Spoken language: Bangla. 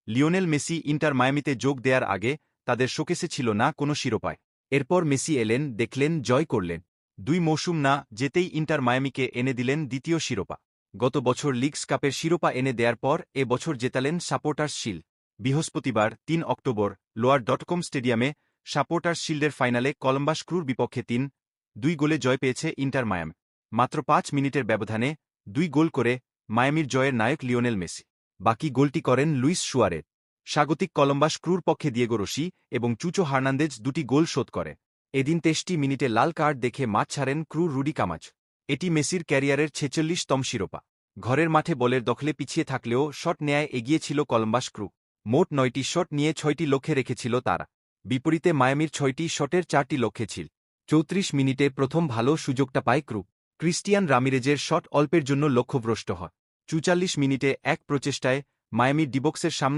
লিওনেল মেসি ইন্টার মায়ামিতে যোগ দেওয়ার আগে তাদের শোকেসে ছিল না কোনো শিরোপায়। এরপর মেসি এলেন, দেখলেন, জয় করলেন। 2 মৌসুম না যেতেই ইন্টার মায়ামিকে এনে দিলেন দ্বিতীয় শিরোপা। গত বছর লিগস কাপের শিরোপা এনে দেয়ার পর এ বছর জেতালেন সাপোর্টার্স শিল্ড। বৃহস্পতিবার 3 অক্টোবর লোয়ার.কম স্টেডিয়ামে সাপোর্টার্স শিল্ডের ফাইনালে কলম্বাস ক্রুর বিপক্ষে 3-2 গোলে জয় পেয়েছে ইন্টার মায়ামি। মাত্র 5 মিনিটের ব্যবধানে 2 গোল করে মায়ামির জয়ের নায়ক লিওনেল মেসি। বাকি গোলটি করেন লুইস সুয়ারেজ। স্বাগতিক কলম্বাস ক্রুর পক্ষে দিয়েগো রসি এবং চুচো হার্নান্দেজ 2টি গোল শোধ করে। এদিন 23টি মিনিটে লাল কার্ড দেখে মাঠ ছাড়েন ক্রুর রুডি কামাজ। এটি মেসির ক্যারিয়ারের 46তম শিরোপা। ঘরের মাঠে বলের দখলে পিছিয়ে থাকলেও শট নেয়ায় এগিয়ে ছিল কলম্বাস ক্রু। মোট 9টি শট নিয়ে 6টি লক্ষ্যে রেখেছিল তারা। বিপরীতে মায়ামির 6টি শটের 4টি লক্ষ্যে ছিল। 34 মিনিটে প্রথম ভালো সুযোগটা পায় ক্রু। ক্রিস্টিয়ান রামিরেজের শট অল্পের জন্য লক্ষ্যভ্রষ্ট হয়। 44 মিনিটে এক প্রচেষ্টায় মায়ামির ডিবক্সের সামনে